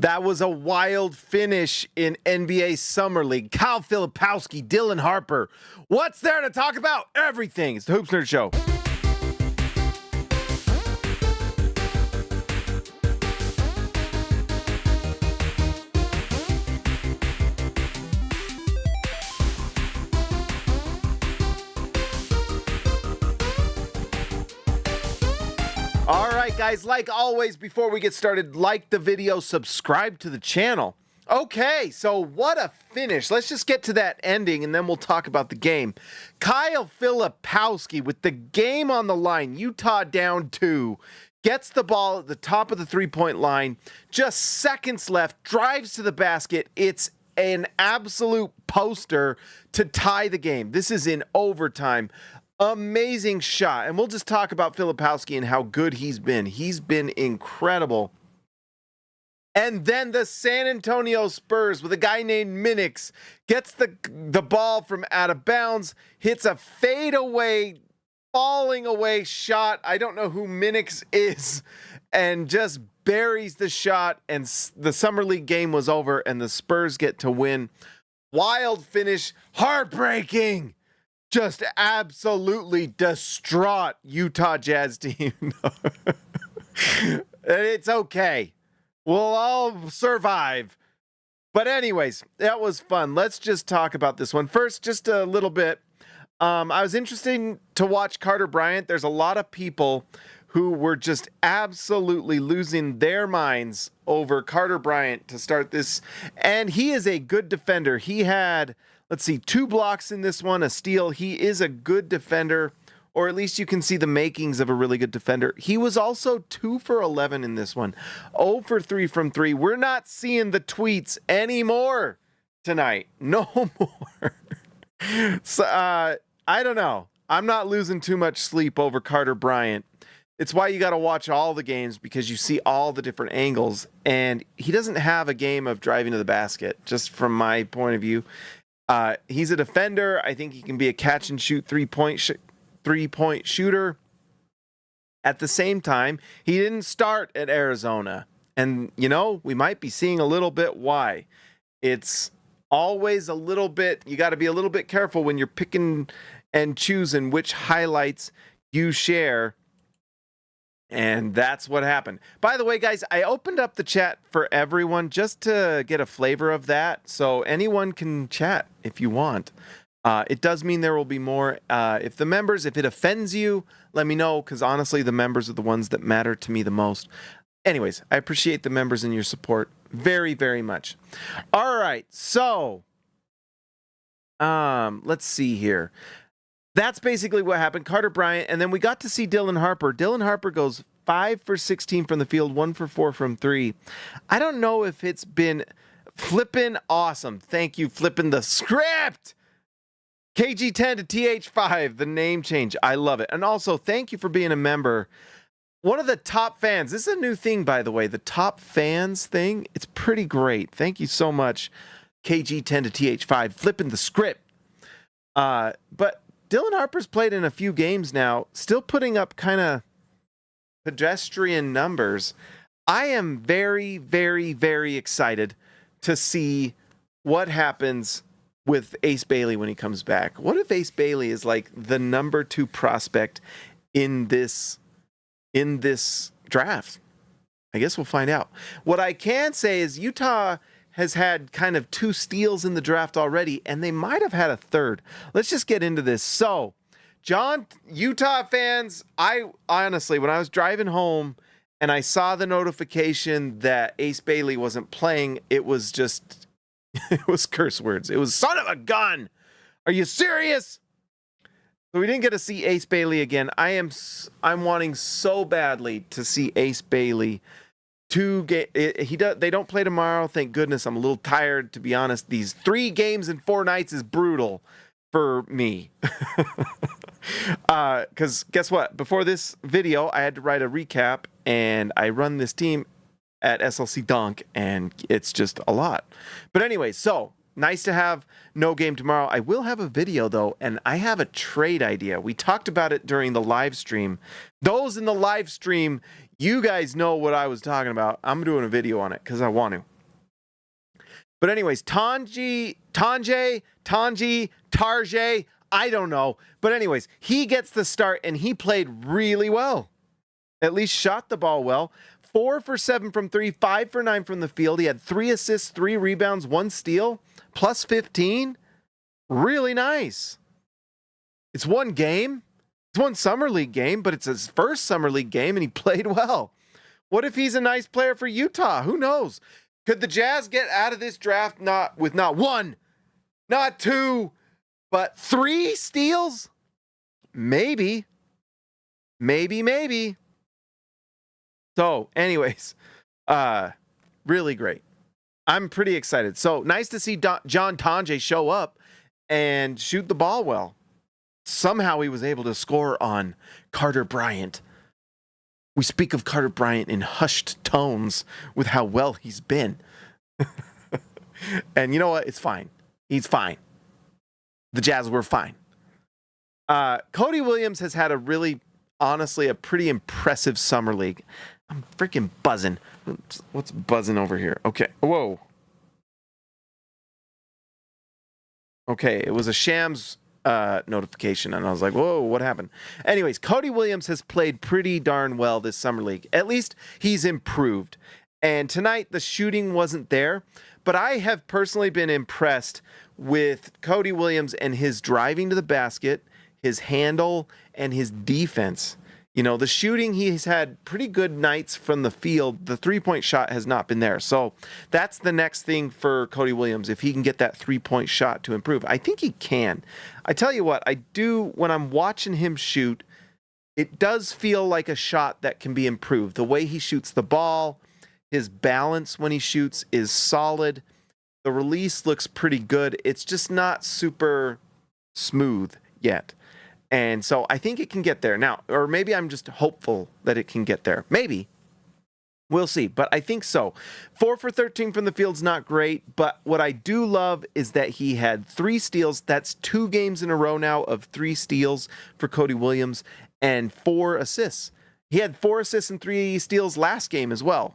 That was a wild finish in NBA Summer League. Kyle Filipowski, Dylan Harper. What's there to talk about? Everything. It's the Hoops Nerd Show. All right, guys, like always, before we get started, like the video, subscribe to the channel. Okay, so what a finish. Let's just get to that ending, and then we'll talk about the game. Kyle Filipowski with the game on the line, Utah down 2, gets the ball at the top of the three-point line, just seconds left, drives to the basket. It's an absolute poster to tie the game. This is in overtime. Amazing shot. And we'll just talk about Filipowski and how good he's been. He's been incredible. And then the San Antonio Spurs with a guy named Minix gets the ball from out of bounds, hits a fadeaway, falling away shot. I don't know who Minix is, and just buries the shot. And the Summer League game was over, and the Spurs get to win. Wild finish, heartbreaking. Just absolutely distraught Utah Jazz team. It's okay. We'll all survive. But anyways, that was fun. Let's just talk about this one. First, just a little bit. I was interested to watch Carter Bryant. There's a lot of people who were just absolutely losing their minds over Carter Bryant to start this. And he is a good defender. He had, let's see, 2 blocks in this one, a steal. He is a good defender, or at least you can see the makings of a really good defender. He was also 2 for 11 in this one, 0 for 3 from 3. We're not seeing the tweets anymore tonight. No more. So, I don't know. I'm not losing too much sleep over Carter Bryant. It's why you got to watch all the games, because you see all the different angles, and he doesn't have a game of driving to the basket, just from my point of view. He's a defender. I think he can be a catch and shoot three-point shooter. At the same time, he didn't start at Arizona. And, you know, we might be seeing a little bit why. It's always a little bit, you got to be a little bit careful when you're picking and choosing which highlights you share. And that's what happened. By the way, guys, I opened up the chat for everyone just to get a flavor of that. So anyone can chat if you want. It does mean there will be more. If it offends you, let me know, because honestly, the members are the ones that matter to me the most. Anyways, I appreciate the members and your support very, very much. All right, so let's see here. That's basically what happened. Carter Bryant, and then we got to see Dylan Harper. Dylan Harper goes 5 for 16 from the field, 1 for 4 from 3. I don't know if it's been flippin' awesome. Thank you, flipping the script. KG10 to TH5, the name change. I love it. And also, thank you for being a member. One of the top fans. This is a new thing, by the way. The top fans thing. It's pretty great. Thank you so much, KG10 to TH5, flipping the script. But Dylan Harper's played in a few games now, still putting up kind of pedestrian numbers. I am very, very, very excited to see what happens with Ace Bailey when he comes back. What if Ace Bailey is like the number 2 prospect in this draft? I guess we'll find out. What I can say is Utah has had kind of 2 steals in the draft already, and they might have had a third. Let's just get into this. So, John, Utah fans, I honestly, when I was driving home and I saw the notification that Ace Bailey wasn't playing, it was just, it was curse words. It was, son of a gun. Are you serious? So we didn't get to see Ace Bailey again. I'm wanting so badly to see Ace Bailey. They don't play tomorrow. Thank goodness. I'm a little tired, to be honest. These 3 games in 4 nights is brutal for me. Because guess what? Before this video, I had to write a recap, and I run this team at SLC Dunk, and it's just a lot. But anyway, so nice to have no game tomorrow. I will have a video, though, and I have a trade idea. We talked about it during the live stream. Those in the live stream, you guys know what I was talking about. I'm doing a video on it because I want to. But anyways, Tanji, Tarjay, I don't know. But anyways, he gets the start and he played really well. At least shot the ball well. 4 for 7 from 3, 5 for 9 from the field. He had 3 assists, 3 rebounds, 1 steal, plus 15. Really nice. It's one game. It's one summer league game, but it's his first summer league game and he played well. What if he's a nice player for Utah? Who knows? Could the Jazz get out of this draft not 1, not 2, but 3 steals? Maybe. So, anyways, really great. I'm pretty excited. So, nice to see John Tonje show up and shoot the ball well. Somehow he was able to score on Carter Bryant. We speak of Carter Bryant in hushed tones with how well he's been. And you know what? It's fine. He's fine. The Jazz were fine. Cody Williams has had honestly, a pretty impressive summer league. I'm freaking buzzing. What's buzzing over here? Okay. Whoa. Okay. It was a Shams notification, and I was like, whoa, what happened? Anyways, Cody Williams has played pretty darn well this summer league. At least he's improved. And tonight, the shooting wasn't there, but I have personally been impressed with Cody Williams and his driving to the basket, his handle, and his defense. You know, the shooting, he's had pretty good nights from the field. The three-point shot has not been there. So that's the next thing for Cody Williams, if he can get that three-point shot to improve. I think he can. I tell you what, when I'm watching him shoot, it does feel like a shot that can be improved. The way he shoots the ball, his balance when he shoots is solid. The release looks pretty good. It's just not super smooth yet. And so I think it can get there now, or maybe I'm just hopeful that it can get there. Maybe. We'll see, but I think so. 4 for 13 from the field's not great, but what I do love is that he had 3 steals. That's 2 games in a row now of 3 steals for Cody Williams and 4 assists. He had 4 assists and 3 steals last game as well.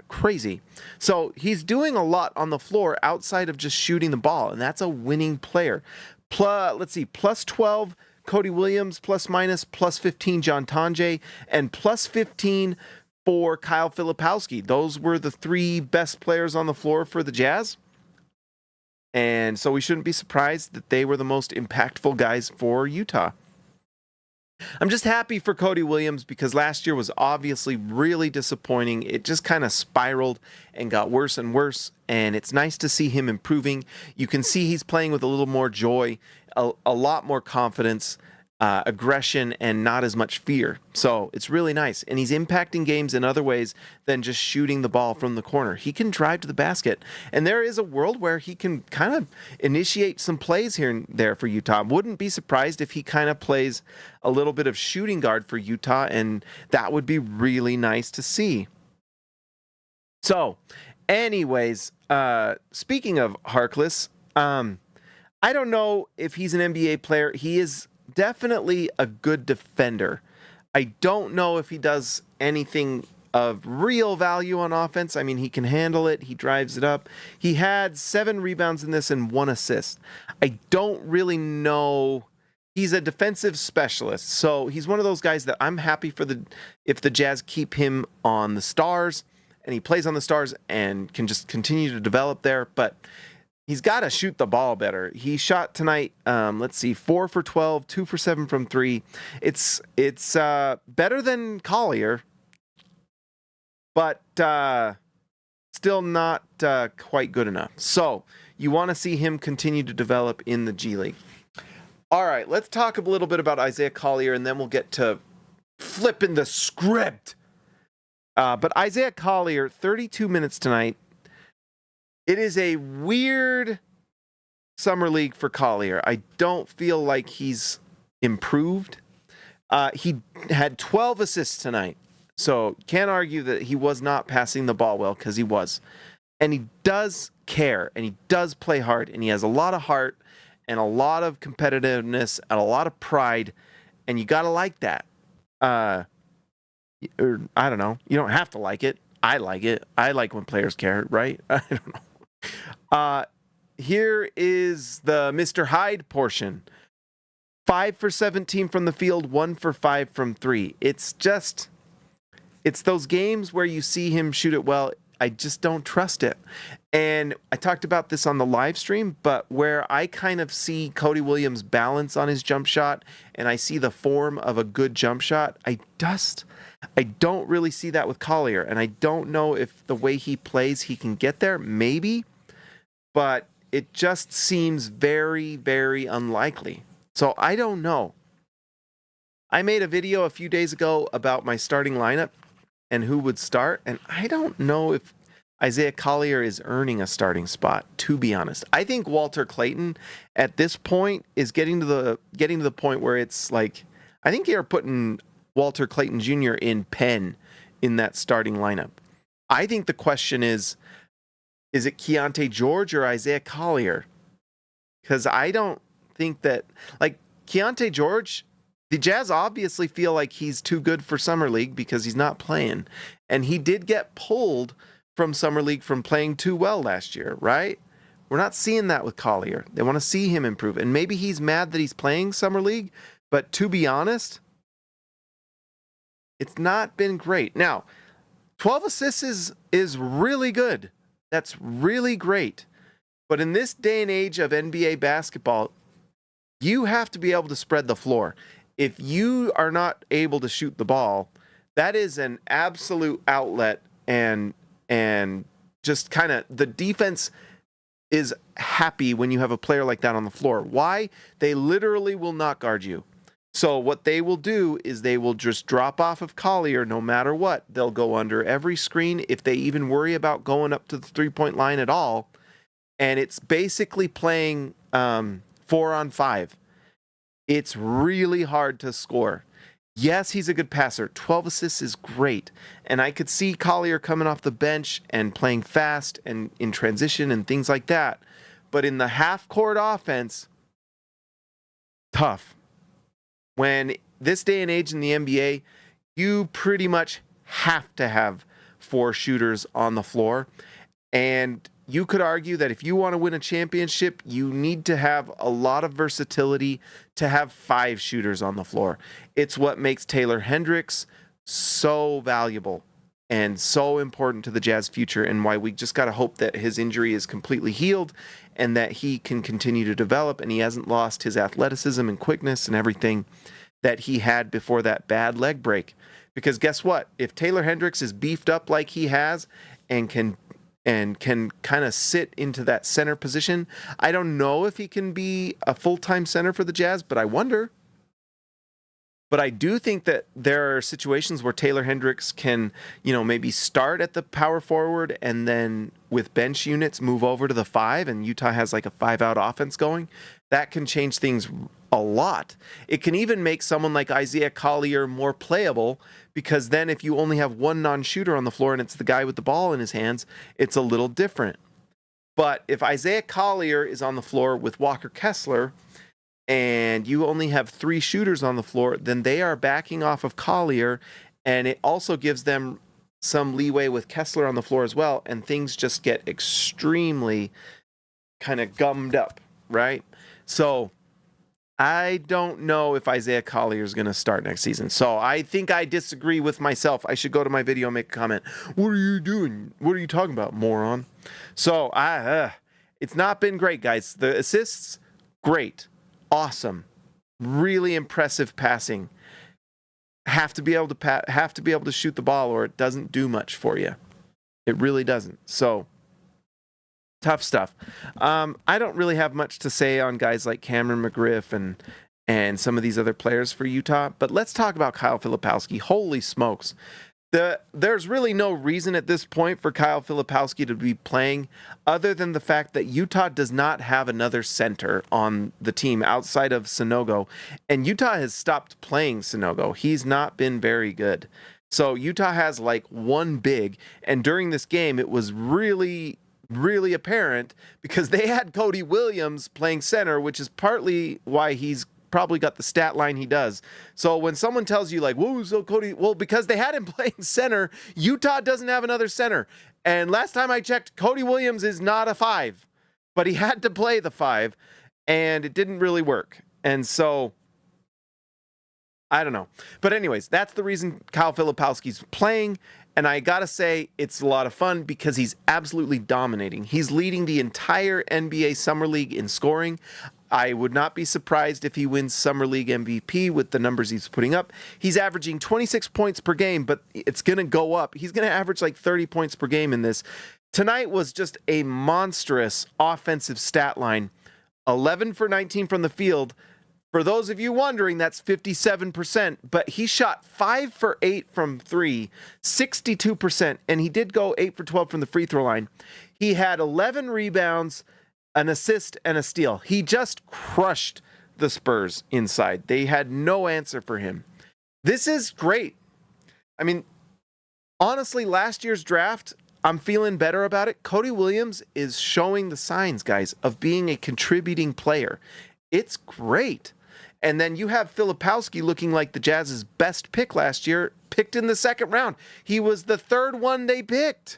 Crazy. So he's doing a lot on the floor outside of just shooting the ball, and that's a winning player. Plus 12 Cody Williams, plus 15 John Tonje, and plus 15 for Kyle Filipowski. Those were the 3 best players on the floor for the Jazz. And so we shouldn't be surprised that they were the most impactful guys for Utah. I'm just happy for Cody Williams because last year was obviously really disappointing. It just kind of spiraled and got worse and worse, and it's nice to see him improving. You can see he's playing with a little more joy, a lot more confidence, aggression, and not as much fear. So it's really nice. And he's impacting games in other ways than just shooting the ball from the corner. He can drive to the basket. And there is a world where he can kind of initiate some plays here and there for Utah. Wouldn't be surprised if he kind of plays a little bit of shooting guard for Utah, and that would be really nice to see. So, anyways, speaking of Harkless, I don't know if he's an NBA player. He is definitely a good defender. I don't know if he does anything of real value on offense. I mean, he can handle it. He drives it up. He had 7 rebounds in this and 1 assist. I don't really know. He's a defensive specialist. So he's one of those guys that I'm happy for if the Jazz keep him on the Stars and he plays on the Stars and can just continue to develop there. But he's got to shoot the ball better. He shot tonight, 4 for 12, 2 for 7 from 3. It's better than Collier, but still not quite good enough. So you want to see him continue to develop in the G League. All right, let's talk a little bit about Isaiah Collier, and then we'll get to flipping the script. But Isaiah Collier, 32 minutes tonight. It is a weird summer league for Collier. I don't feel like he's improved. He had 12 assists tonight, so can't argue that he was not passing the ball well, because he was. And he does care, and he does play hard, and he has a lot of heart and a lot of competitiveness and a lot of pride, and you got to like that. Or I don't know. You don't have to like it. I like it. I like when players care, right? I don't know. Here is the Mr. Hyde portion. 5 for 17 from the field, 1 for 5 from 3. It's those games where you see him shoot it well. I just don't trust it. And I talked about this on the live stream, but where I kind of see Cody Williams' balance on his jump shot and I see the form of a good jump shot, I don't really see that with Collier. And I don't know if the way he plays, he can get there. Maybe. But it just seems very, very unlikely. So I don't know. I made a video a few days ago about my starting lineup and who would start, and I don't know if Isaiah Collier is earning a starting spot, to be honest. I think Walter Clayton at this point is getting to the point where it's like, I think you're putting Walter Clayton Jr. in pen in that starting lineup. I think the question is it Keontae George or Isaiah Collier? Because I don't think that, like, Keontae George, the Jazz obviously feel like he's too good for Summer League because he's not playing. And he did get pulled from Summer League from playing too well last year, right? We're not seeing that with Collier. They want to see him improve. And maybe he's mad that he's playing Summer League, but to be honest, it's not been great. Now, 12 assists is really good. That's really great. But in this day and age of NBA basketball, you have to be able to spread the floor. If you are not able to shoot the ball, that is an absolute outlet, and just kind of the defense is happy when you have a player like that on the floor. Why? They literally will not guard you. So what they will do is they will just drop off of Collier no matter what. They'll go under every screen if they even worry about going up to the three-point line at all. And it's basically playing 4-on-5. It's really hard to score. Yes, he's a good passer. 12 assists is great. And I could see Collier coming off the bench and playing fast and in transition and things like that. But in the half-court offense, tough. When this day and age in the NBA, you pretty much have to have 4 shooters on the floor. And you could argue that if you want to win a championship, you need to have a lot of versatility to have 5 shooters on the floor. It's what makes Taylor Hendricks so valuable and so important to the Jazz future, and why we just got to hope that his injury is completely healed and that he can continue to develop and he hasn't lost his athleticism and quickness and everything that he had before that bad leg break. Because guess what? If Taylor Hendricks is beefed up like he has and can kind of sit into that center position, I don't know if he can be a full-time center for the Jazz, but I wonder. But I do think that there are situations where Taylor Hendricks can, maybe start at the power forward and then with bench units move over to the 5, and Utah has like a 5-out offense going. That can change things a lot. It can even make someone like Isaiah Collier more playable, because then if you only have one non-shooter on the floor and it's the guy with the ball in his hands, it's a little different. But if Isaiah Collier is on the floor with Walker Kessler and you only have 3 shooters on the floor, then they are backing off of Collier, and it also gives them some leeway with Kessler on the floor as well, and things just get extremely kind of gummed up, right? So I don't know if Isaiah Collier is going to start next season. So I think I disagree with myself. I should go to my video and make a comment. What are you doing? What are you talking about, moron? So it's not been great, guys. The assists, great. Awesome. Really impressive passing. Have to be able to shoot the ball, or it doesn't do much for you. It really doesn't. So tough stuff. I don't really have much to say on guys like Cameron McGriff and some of these other players for Utah, but let's talk about Kyle Filipowski. Holy smokes. There's really no reason at this point for Kyle Filipowski to be playing other than the fact that Utah does not have another center on the team outside of Sanogo, and Utah has stopped playing Sanogo. He's not been very good. So Utah has like one big, and during this game it was really apparent because they had Cody Williams playing center, which is partly why he's probably got the stat line he does. So when someone tells you like, whoa, so Cody, well, because they had him playing center, Utah doesn't have another center. And last time I checked, Cody Williams is not a 5. but he had to play the 5, and it didn't really work. And so, I don't know. But anyways, that's the reason Kyle Filipowski's playing. And I got to say, it's a lot of fun because he's absolutely dominating. He's leading the entire NBA Summer League in scoring. I would not be surprised if he wins Summer League MVP with the numbers he's putting up. He's averaging 26 points per game, but it's going to go up. He's going to average like 30 points per game in this. Tonight was just a monstrous offensive stat line. 11 for 19 from the field. For those of you wondering, that's 57%, but he shot 5 for 8 from 3, 62%, and he did go 8 for 12 from the free throw line. He had 11 rebounds, an assist, and a steal. He just crushed the Spurs inside. They had no answer for him. This is great. I mean, honestly, last year's draft, I'm feeling better about it. Cody Williams is showing the signs, guys, of being a contributing player. It's great. And then you have Filipowski looking like the Jazz's best pick last year, picked in the second round. He was the third one they picked.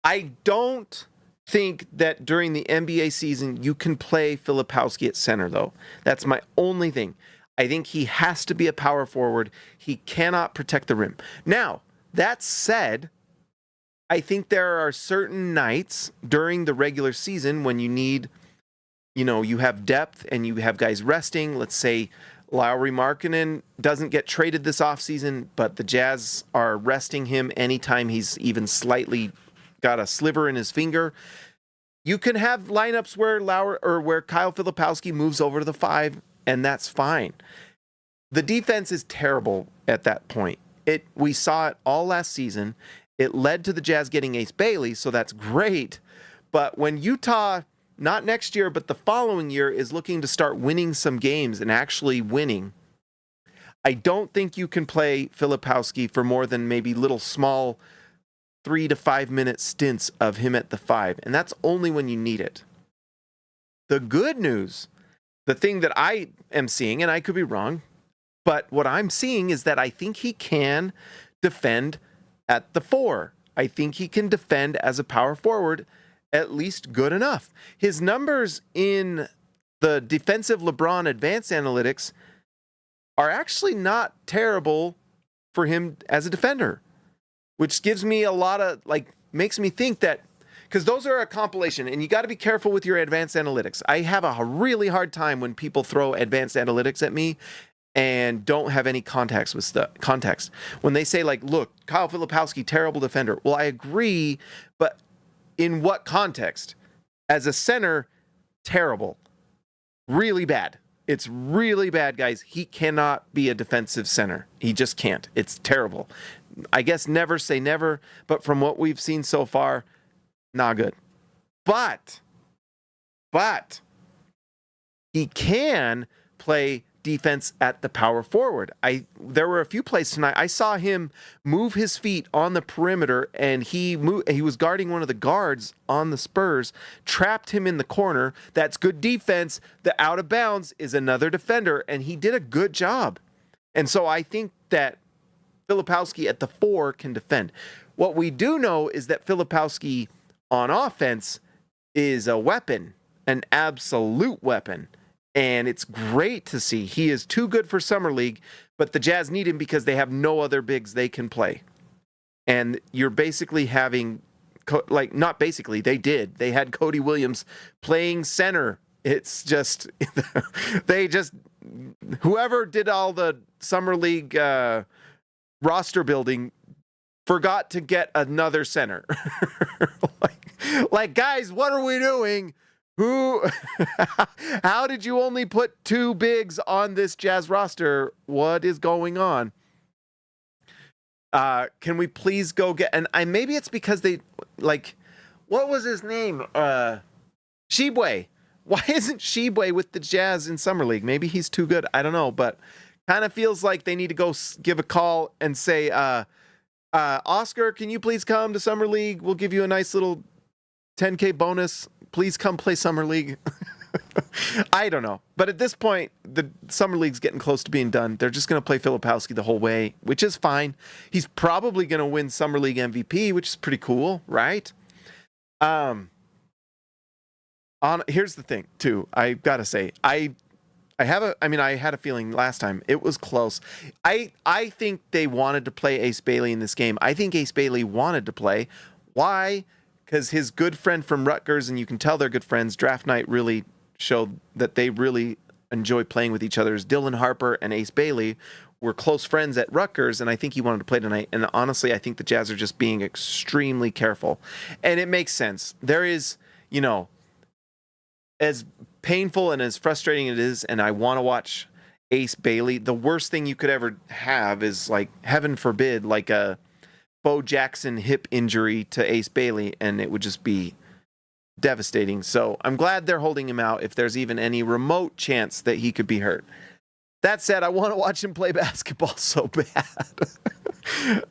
I don't think that during the NBA season you can play Filipowski at center, though. That's my only thing. I think he has to be a power forward. He cannot protect the rim. Now, that said, I think there are certain nights during the regular season when you need, you have depth and you have guys resting. Let's say Lauri Markkanen doesn't get traded this offseason, but the Jazz are resting him anytime he's even slightly got a sliver in his finger. You can have lineups where where Kyle Filipowski moves over to the 5, and that's fine. The defense is terrible at that point. We saw it all last season. It led to the Jazz getting Ace Bailey, so that's great. But when Utah, not next year, but the following year, is looking to start winning some games and actually winning, I don't think you can play Filipowski for more than maybe little small 3 to 5 minute stints of him at the 5. And that's only when you need it. The good news, the thing that I am seeing, and I could be wrong, but what I'm seeing is that I think he can defend at the 4. I think he can defend as a power forward at least good enough. His numbers in the defensive LeBron advanced analytics are actually not terrible for him as a defender, which gives me a lot of, makes me think that, because those are a compilation, and you got to be careful with your advanced analytics. I have a really hard time when people throw advanced analytics at me and don't have any context with the context. When they say, look, Kyle Filipowski, terrible defender. Well, I agree, but in what context? As a center, terrible. Really bad. It's really bad, guys. He cannot be a defensive center. He just can't. It's terrible. I guess never say never, but from what we've seen so far, not good. But he can play defense at the power forward. There were a few plays tonight. I saw him move his feet on the perimeter, and he was guarding one of the guards on the Spurs, trapped him in the corner. That's good defense. The out of bounds is another defender, and he did a good job. And so I think that Filipowski at the 4 can defend. What we do know is that Filipowski on offense is a weapon, an absolute weapon. And it's great to see. He is too good for Summer League, but the Jazz need him because they have no other bigs they can play. And you're basically having, not basically, they did. They had Cody Williams playing center. It's just, whoever did all the Summer League roster building forgot to get another center. Guys, what are we doing? How did you only put 2 bigs on this Jazz roster? What is going on? Can we please go get, and maybe it's because they, what was his name? Shibwe. Why isn't Shibwe with the Jazz in Summer League? Maybe he's too good. I don't know, but kind of feels like they need to go give a call and say, Oscar, can you please come to Summer League? We'll give you a nice little 10K bonus. Please come play Summer League. I don't know. But at this point, the Summer League's getting close to being done. They're just going to play Filipowski the whole way, which is fine. He's probably going to win Summer League MVP, which is pretty cool, right? Here's the thing, too. I gotta say, I had a feeling last time it was close. I think they wanted to play Ace Bailey in this game. I think Ace Bailey wanted to play. Why? Because his good friend from Rutgers, and you can tell they're good friends. Draft night really showed that they really enjoy playing with each other. Dylan Harper and Ace Bailey were close friends at Rutgers, and I think he wanted to play tonight. And honestly, I think the Jazz are just being extremely careful. And it makes sense. There is, as painful and as frustrating it is, and I want to watch Ace Bailey, the worst thing you could ever have is, like, heaven forbid, like a Bo Jackson hip injury to Ace Bailey, and it would just be devastating. So I'm glad they're holding him out if there's even any remote chance that he could be hurt. That said, I want to watch him play basketball so bad.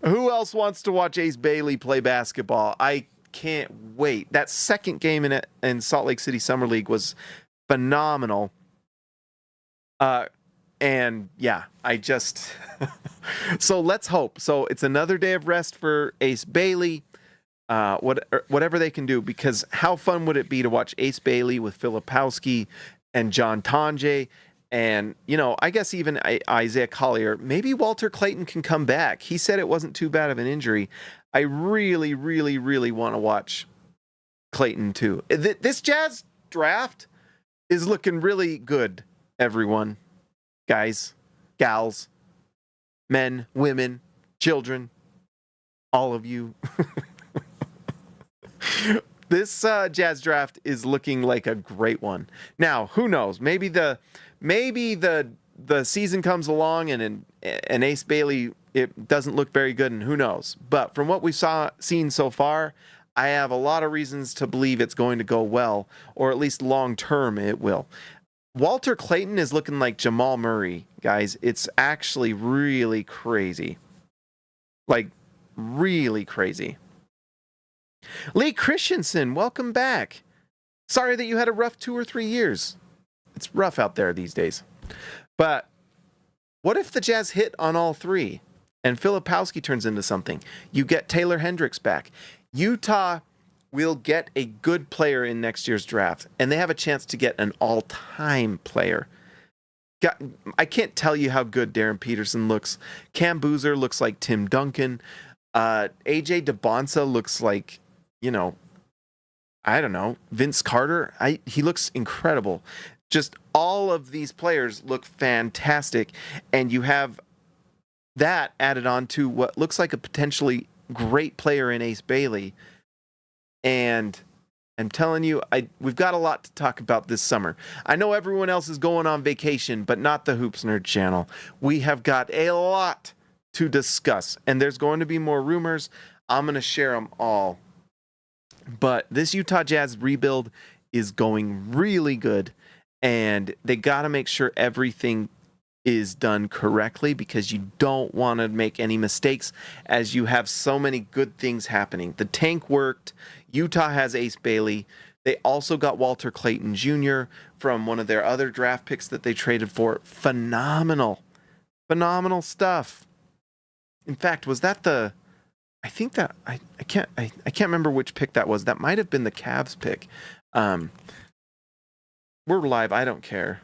Who else wants to watch Ace Bailey play basketball? I can't wait. That second game in Salt Lake City Summer League was phenomenal. And yeah, I just so let's hope. So it's another day of rest for Ace Bailey. Whatever they can do, because how fun would it be to watch Ace Bailey with Filipowski and John Tonje, and I guess even Isaiah Collier. Maybe Walter Clayton can come back. He said it wasn't too bad of an injury. I really, really, really want to watch Clayton too. This Jazz draft is looking really good, everyone. Guys, gals, men, women, children, all of you. This Jazz draft is looking like a great one. Now, who knows? Maybe the season comes along and Ace Bailey, it doesn't look very good, and who knows? But from what we've seen so far, I have a lot of reasons to believe it's going to go well, or at least long term it will. Walter Clayton is looking like Jamal Murray, guys. It's actually really crazy. Like, really crazy. Lee Christensen, welcome back. Sorry that you had a rough 2 or 3 years. It's rough out there these days. But what if the Jazz hit on all three and Filipowski turns into something? You get Taylor Hendricks back. Utah will get a good player in next year's draft, and they have a chance to get an all-time player. I can't tell you how good Darren Peterson looks. Cam Boozer looks like Tim Duncan. AJ DeBonsa looks like, I don't know, Vince Carter. He looks incredible. Just all of these players look fantastic, and you have that added on to what looks like a potentially great player in Ace Bailey. And I'm telling you, we've got a lot to talk about this summer. I know everyone else is going on vacation, but not the Hoops Nerd channel. We have got a lot to discuss, and there's going to be more rumors. I'm going to share them all. But this Utah Jazz rebuild is going really good, and they got to make sure everything is done correctly, because you don't want to make any mistakes as you have so many good things happening. The tank worked. Utah has Ace Bailey. They also got Walter Clayton Jr. from one of their other draft picks that they traded for. Phenomenal stuff. In fact, was that I can't remember which pick that was. That might have been the Cavs pick. We're live. I don't care.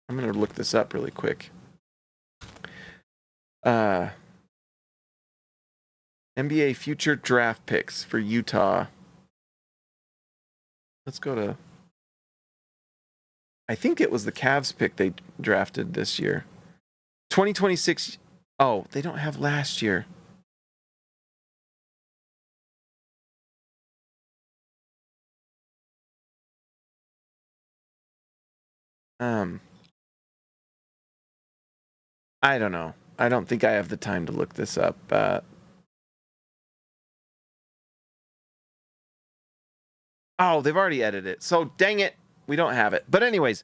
I'm going to look this up really quick. NBA future draft picks for Utah. Let's go to... I think it was the Cavs pick they drafted this year. 2026... Oh, they don't have last year. I don't know. I don't think I have the time to look this up. Oh, they've already edited it. So, dang it, we don't have it. But anyways,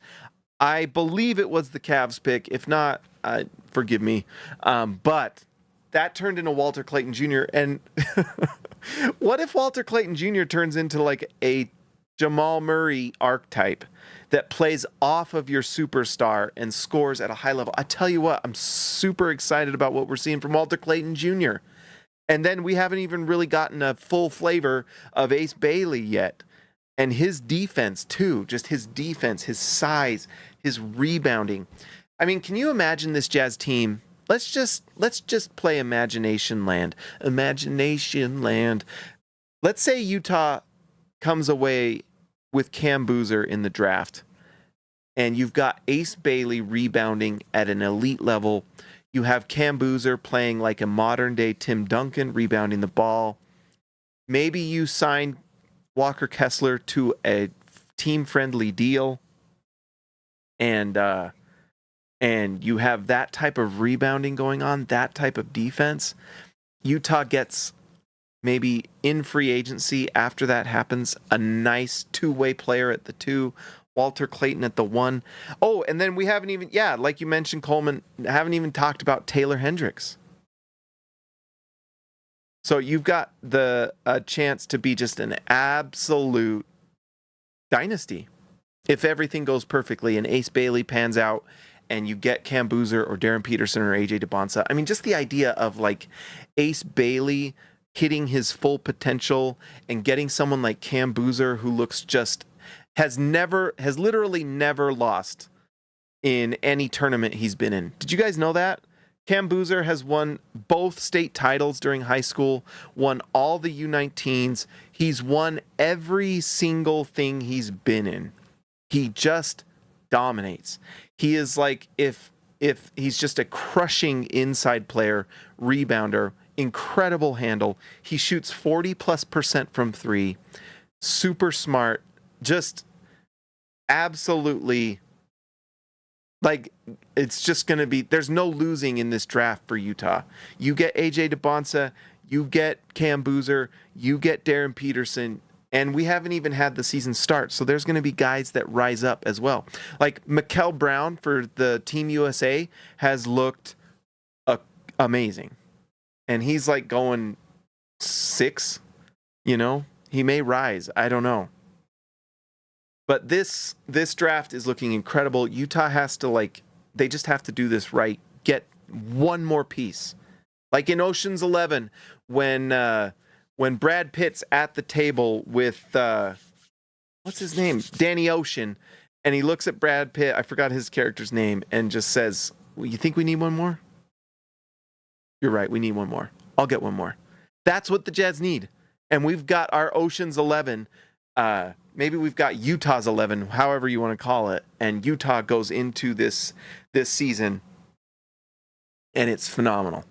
I believe it was the Cavs pick. If not, forgive me. But that turned into Walter Clayton Jr. And what if Walter Clayton Jr. turns into like a Jamal Murray archetype that plays off of your superstar and scores at a high level? I tell you what, I'm super excited about what we're seeing from Walter Clayton Jr. And then we haven't even really gotten a full flavor of Ace Bailey yet. And his defense too, just his defense, his size, his rebounding. I mean, can you imagine this Jazz team? Let's just play Imagination Land. Imagination Land. Let's say Utah comes away with Cam Boozer in the draft, and you've got Ace Bailey rebounding at an elite level. You have Cam Boozer playing like a modern-day Tim Duncan, rebounding the ball. Maybe you sign Walker Kessler to a team-friendly deal, and you have that type of rebounding going on, that type of defense. Utah gets maybe in free agency after that happens a nice two-way player at the 2, Walter Clayton at the 1. Oh, and then we haven't even, like you mentioned, Coleman, haven't even talked about Taylor Hendricks. So you've got a chance to be just an absolute dynasty if everything goes perfectly and Ace Bailey pans out and you get Cam Boozer or Darren Peterson or AJ DeBonsa. I mean, just the idea of like Ace Bailey hitting his full potential and getting someone like Cam Boozer who looks just has literally never lost in any tournament he's been in. Did you guys know that? Cam Boozer has won both state titles during high school, won all the U19s. He's won every single thing he's been in. He just dominates. He is like, if he's just a crushing inside player, rebounder, incredible handle. He shoots 40+% from 3. Super smart. Just absolutely, like, it's just going to be, there's no losing in this draft for Utah. You get AJ DeBonsa, you get Cam Boozer, you get Darren Peterson, and we haven't even had the season start. So there's going to be guys that rise up as well. Like Mikal Brown for the Team USA has looked amazing. And he's like going 6, he may rise. I don't know. But this draft is looking incredible. Utah has to they just have to do this right. Get one more piece. Like in Ocean's 11, when Brad Pitt's at the table with what's his name? Danny Ocean, and he looks at Brad Pitt, I forgot his character's name, and just says, well, you think we need one more? You're right, we need one more. I'll get one more. That's what the Jazz need. And we've got our Ocean's 11. Maybe we've got Utah's 11, however you want to call it. And Utah goes into this season, and it's phenomenal.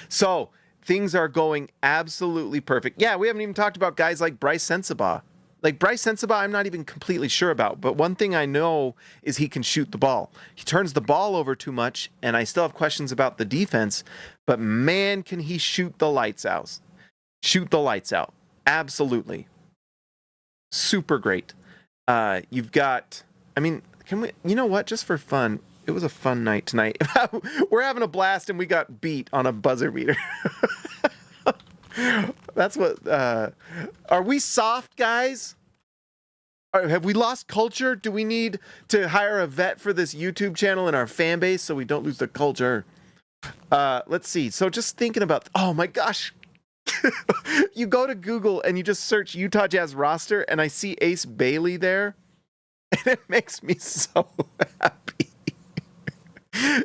So things are going absolutely perfect. Yeah, we haven't even talked about guys like Bryce Sensabaugh. Like Bryce Sensabaugh, I'm not even completely sure about. But one thing I know is he can shoot the ball. He turns the ball over too much, and I still have questions about the defense. But man, can he shoot the lights out. Shoot the lights out. Absolutely. Super great. You've got, can we, you know what? Just for fun, it was a fun night tonight. We're having a blast and we got beat on a buzzer beater. That's what, are we soft, guys? Have we lost culture? Do we need to hire a vet for this YouTube channel and our fan base so we don't lose the culture? Let's see. So just thinking about, oh my gosh. You go to Google and you just search Utah Jazz roster and I see Ace Bailey there and it makes me so happy.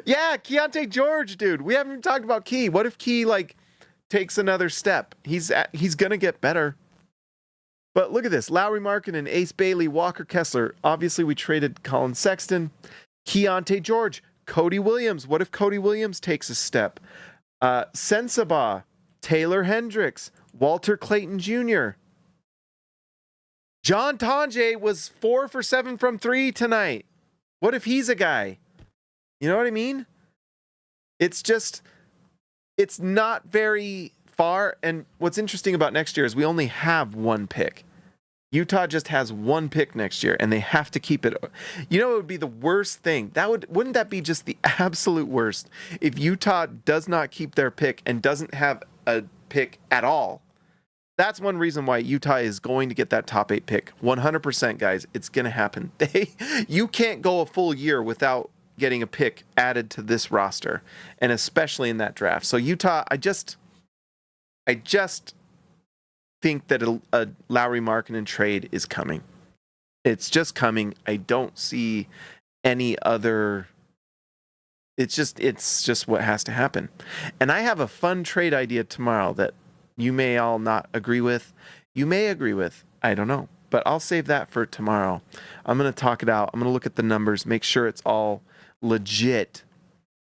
Yeah, Keontae George, dude. We haven't even talked about Key. What if Key takes another step? He's gonna get better. But look at this. Lowry Markkanen, Ace Bailey, Walker Kessler. Obviously we traded Colin Sexton. Keontae George, Cody Williams. What if Cody Williams takes a step? Sensabaugh, Taylor Hendricks, Walter Clayton Jr. John Tonje was 4 for 7 from 3 tonight. What if he's a guy? You know what I mean? It's not very far. And what's interesting about next year is we only have 1 pick. Utah just has 1 pick next year, and they have to keep it. You know, it would be the worst thing. Wouldn't that be just the absolute worst if Utah does not keep their pick and doesn't have a pick at all? That's one reason why Utah is going to get that top 8 pick. 100%, guys. It's going to happen. You can't go a full year without getting a pick added to this roster, and especially in that draft. So Utah, I just think that a Lowry Markkanen trade is coming. It's just coming. I don't see any other. It's just what has to happen. And I have a fun trade idea tomorrow that you may all not agree with. You may agree with. I don't know. But I'll save that for tomorrow. I'm going to talk it out. I'm going to look at the numbers, make sure it's all legit.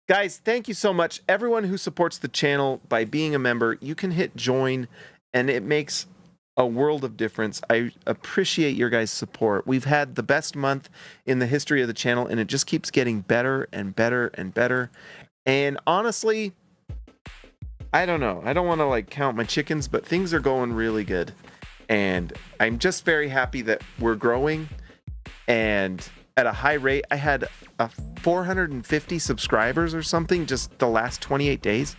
Guys, thank you so much. Everyone who supports the channel by being a member, you can hit join, and it makes a world of difference. I appreciate your guys' support. We've had the best month in the history of the channel, and it just keeps getting better and better and better. And honestly, I don't know. I don't want to like count my chickens, but things are going really good. And I'm just very happy that we're growing and at a high rate. I had 450 subscribers or something just the last 28 days.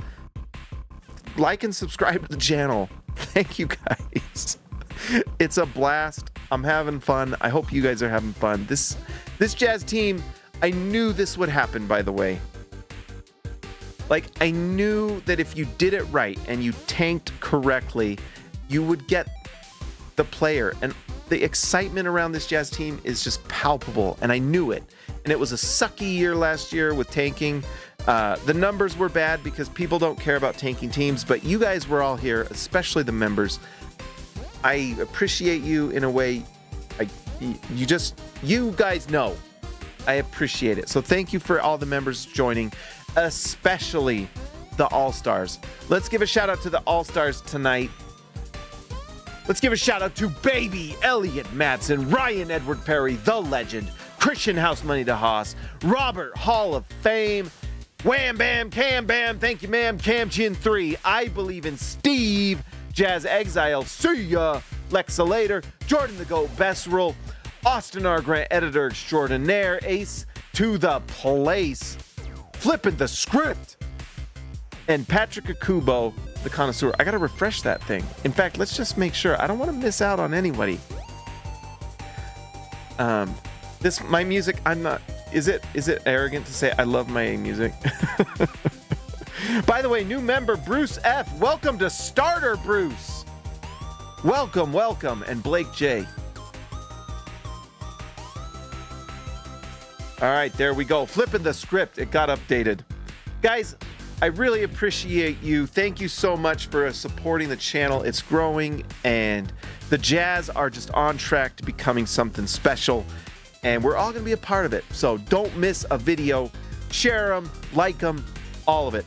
Like and subscribe to the channel. Thank you guys. It's a blast. I'm having fun. I hope you guys are having fun. This Jazz team, I knew this would happen, by the way. Like, I knew that if you did it right and you tanked correctly, you would get the player. And the excitement around this Jazz team is just palpable, and I knew it. And it was a sucky year last year with tanking. The numbers were bad because people don't care about tanking teams, but you guys were all here, especially the members. I appreciate you in a way. You guys know I appreciate it. So thank you for all the members joining, especially the All-Stars. Let's give a shout out to the All-Stars tonight. Let's give a shout out to Baby Elliot Madsen, Ryan Edward Perry, the legend, Christian House Money to Haas, Robert Hall of Fame, Wham Bam Cam Bam, thank you ma'am, Cam Chin 3, I Believe in Steve, Jazz Exile, see ya, Lexa Later, Jordan the Goat Besserell, Austin R. Grant, Editor Extraordinaire, Ace to the Place, Flipping the Script, and Patrick Akubo, the Connoisseur. I gotta refresh that thing. In fact, let's just make sure. I don't want to miss out on anybody. My music, I'm not. Is it arrogant to say I love my music? By the way, new member Bruce F. Welcome to Starter, Bruce. Welcome, and Blake J. All right, there we go. Flipping the script. It got updated, guys. I really appreciate you. Thank you so much for supporting the channel. It's growing, and the Jazz are just on track to becoming something special, and we're all going to be a part of it. So don't miss a video. Share them, like them, all of it.